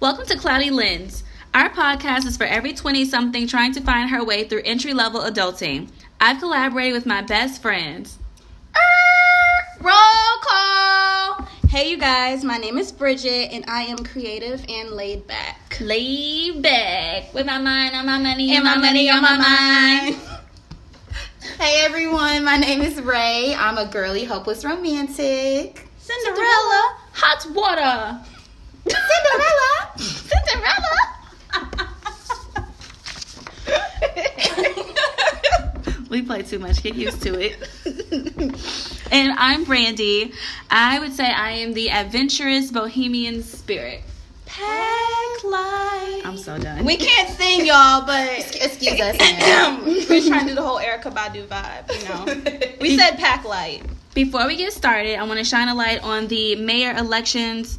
Welcome to Cloudy Lens. Our podcast is for every 20-something trying to find her way through entry-level adulting. I've collaborated with my best friends. Roll call! Hey, you guys. My name is Bridgett, and I am creative and laid back. Laid back. With my mind on my money And my money on my mind. Hey everyone, my name is Ray. I'm a girly, hopeless romantic. Cinderella. Hot water. Cinderella. We play too much. Get used to it. And I'm Brandy. I would say I am the adventurous bohemian spirit. Pack light. I'm so done. We can't sing, y'all, but Excuse us. man. we're trying to do the whole Erykah Badu vibe, you know. We said pack light. Before we get started, I want to shine a light on the mayor elections.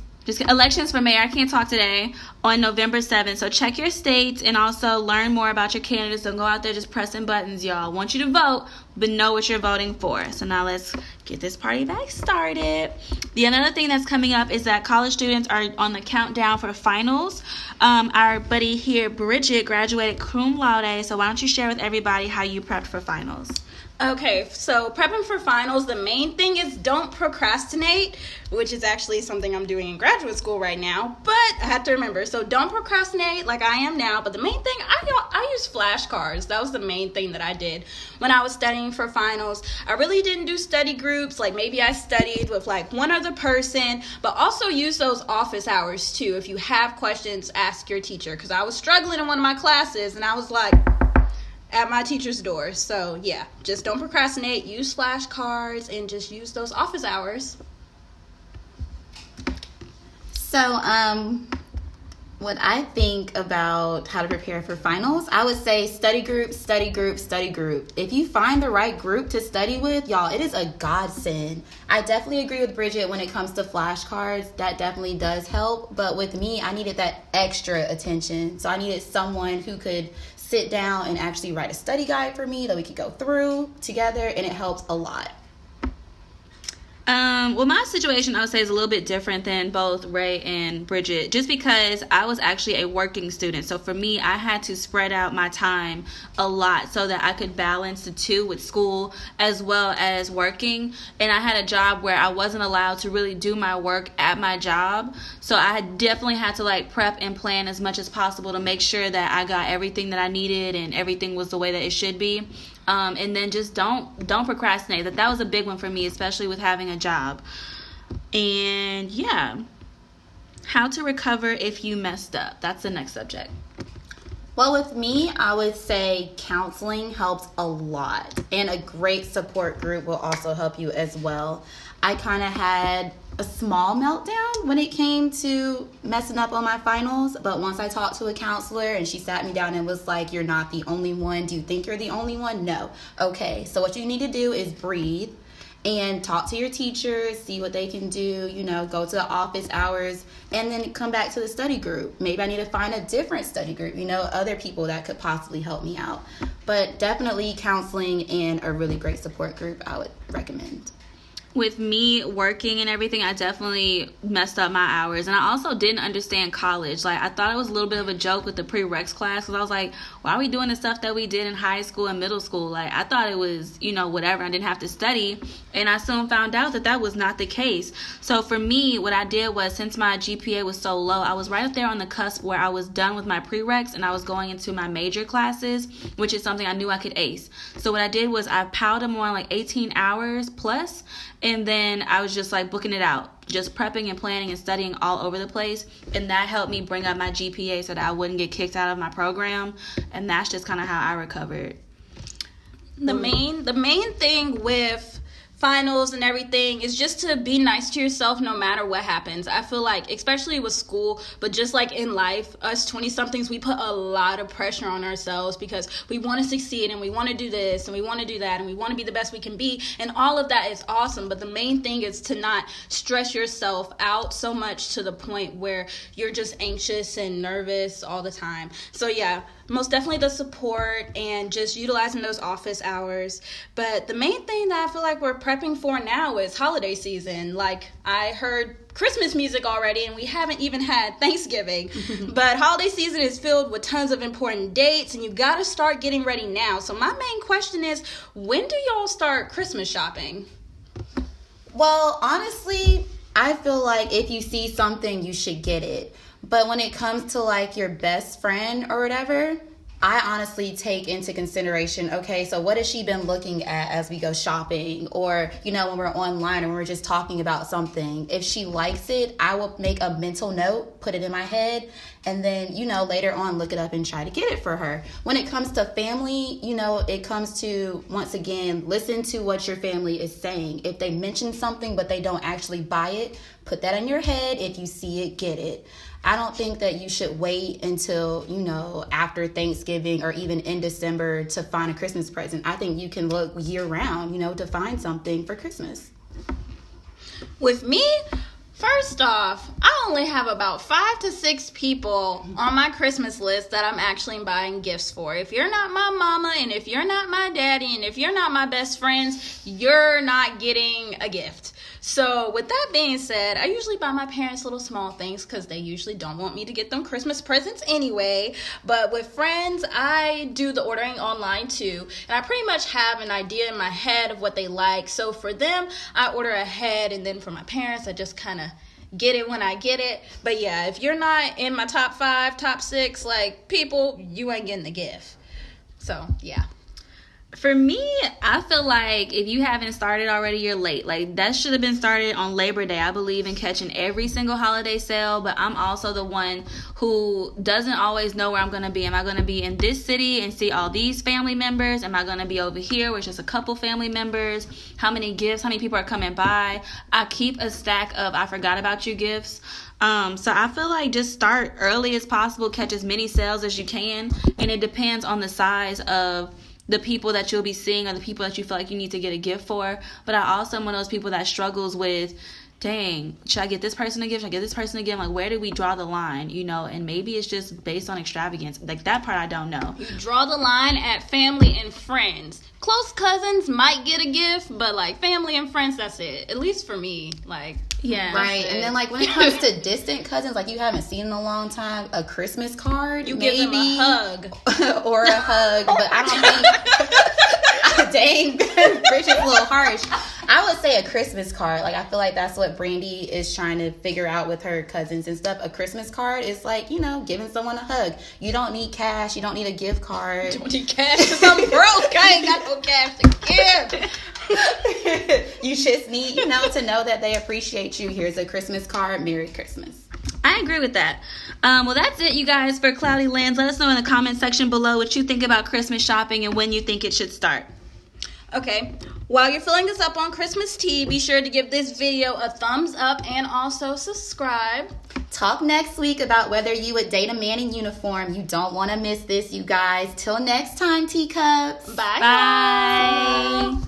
Elections for mayor. I can't talk today on November 7th. So check your states and also learn more about your candidates. Don't go out there just pressing buttons, y'all. I want you to vote, but know what you're voting for. So now let's get this party back started. The another thing that's coming up is that college students are on the countdown for finals. Our buddy here, Bridgett, graduated cum laude. So why don't you share with everybody how you prepped for finals? Okay, so prepping for finals, the main thing is don't procrastinate, which is actually something I'm doing in graduate school right now, but I have to remember, so don't procrastinate like I am now, but the main thing, I use flashcards. That was the main thing that I did when I was studying for finals. I really didn't do study groups, like maybe I studied with like one other person, but also use those office hours too. If you have questions, ask your teacher, because I was struggling in one of my classes, and I was like, at my teacher's door. So yeah, just don't procrastinate, use flashcards, and just use those office hours. So, what I think about how to prepare for finals, I would say study group, study group, study group. If you find the right group to study with, y'all, it is a godsend. I definitely agree with Bridgett when it comes to flashcards. That definitely does help. But with me, I needed that extra attention. So I needed someone who could sit down and actually write a study guide for me that we could go through together, and it helps a lot. Well, my situation, I would say, is a little bit different than both Ray and Bridgett, just because I was actually a working student. So for me, I had to spread out my time a lot so that I could balance the two with school as well as working. And I had a job where I wasn't allowed to really do my work at my job. So I definitely had to like prep and plan as much as possible to make sure that I got everything that I needed and everything was the way that it should be. And then just don't procrastinate. That was a big one for me, especially with having a job. And yeah, how to recover if you messed up. That's the next subject. Well, with me, I would say counseling helps a lot, and a great support group will also help you as well. I kind of had a small meltdown when it came to messing up on my finals, but once I talked to a counselor and she sat me down and was like, "You're not the only one. Do you think you're the only one? No. Okay, so what you need to do is breathe and talk to your teachers, see what they can do, go to the office hours, and then come back to the study group. Maybe I need to find a different study group, other people that could possibly help me out. But definitely counseling and a really great support group I would recommend. With me working and everything, I definitely messed up my hours. And I also didn't understand college. Like, I thought it was a little bit of a joke with the prereqs class, because I was like, why are we doing the stuff that we did in high school and middle school? Like, I thought it was, whatever. I didn't have to study. And I soon found out that was not the case. So for me, what I did was, since my GPA was so low, I was right up there on the cusp where I was done with my prereqs and I was going into my major classes, which is something I knew I could ace. So what I did was I piled them on like 18 hours plus. And then I was just like booking it out, just prepping and planning and studying all over the place. And that helped me bring up my GPA so that I wouldn't get kicked out of my program. And that's just kind of how I recovered. The main thing with finals and everything is just to be nice to yourself no matter what happens. I feel like, especially with school, but just like in life, us 20-somethings, we put a lot of pressure on ourselves because we want to succeed and we want to do this and we want to do that and we want to be the best we can be, and all of that is awesome, but the main thing is to not stress yourself out so much to the point where you're just anxious and nervous all the time. So yeah, most definitely the support and just utilizing those office hours. But the main thing that I feel like we're prepping for now is holiday season. Like, I heard Christmas music already, and we haven't even had Thanksgiving. But holiday season is filled with tons of important dates, and you got to start getting ready now. So my main question is, when do y'all start Christmas shopping? Well, honestly, I feel like if you see something, you should get it. But when it comes to like your best friend or whatever, I honestly take into consideration, okay, so what has she been looking at as we go shopping? Or, you know, when we're online and we're just talking about something. If she likes it, I will make a mental note, put it in my head, and then, you know, later on look it up and try to get it for her. When it comes to family, you know, it comes to, once again, listen to what your family is saying. If they mention something but they don't actually buy it, put that in your head. If you see it, get it. I don't think that you should wait until, you know, after Thanksgiving or even in December to find a Christmas present. I think you can look year round, you know, to find something for Christmas. With me, first off, I only have about 5 to 6 people on my Christmas list that I'm actually buying gifts for. If you're not my mama, and if you're not my daddy, and if you're not my best friends, you're not getting a gift. So with that being said, I usually buy my parents little small things because they usually don't want me to get them Christmas presents anyway. But with friends, I do the ordering online too. And I pretty much have an idea in my head of what they like. So for them, I order ahead. And then for my parents, I just kind of get it when I get it. But yeah, if you're not in my top 5, top 6, like, people, you ain't getting the gift. So yeah. For me, I feel like if you haven't started already, you're late. Like, that should have been started on Labor Day. I believe in catching every single holiday sale, but I'm also the one who doesn't always know where I'm going to be. Am I going to be in this city and see all these family members? Am I going to be over here with just a couple family members? How many gifts? How many people are coming by? I keep a stack of I forgot about you gifts. So I feel like just start early as possible, catch as many sales as you can, and it depends on the size of the people that you'll be seeing or the people that you feel like you need to get a gift for. But I also am one of those people that struggles with, dang, should I get this person a gift? Should I get this person a gift? Like, where do we draw the line, you know? And maybe it's just based on extravagance. Like, that part I don't know. You draw the line at family and friends. Close cousins might get a gift, but like family and friends, that's it. At least for me, like. Yeah. Right. And then like when it comes to distant cousins, like you haven't seen in a long time, a Christmas card, you maybe, give them a hug. Or a hug. But I don't think, dang, Bridgett's a little harsh. I would say a Christmas card. Like, I feel like that's what Brandy is trying to figure out with her cousins and stuff. A Christmas card is like, you know, giving someone a hug. You don't need cash. You don't need a gift card. You don't need cash because I'm broke. I ain't got no cash to give. You just need, you know, to know that they appreciate you. Here's a Christmas card. Merry Christmas. I agree with that. Well, that's it, you guys, for Cloudy Lands. Let us know in the comment section below what you think about Christmas shopping and when you think it should start. Okay, while you're filling us up on Christmas tea, be sure to give this video a thumbs up and also subscribe. Talk next week about whether you would date a man in uniform. You don't want to miss this, you guys. Till next time, teacups. Bye. Bye.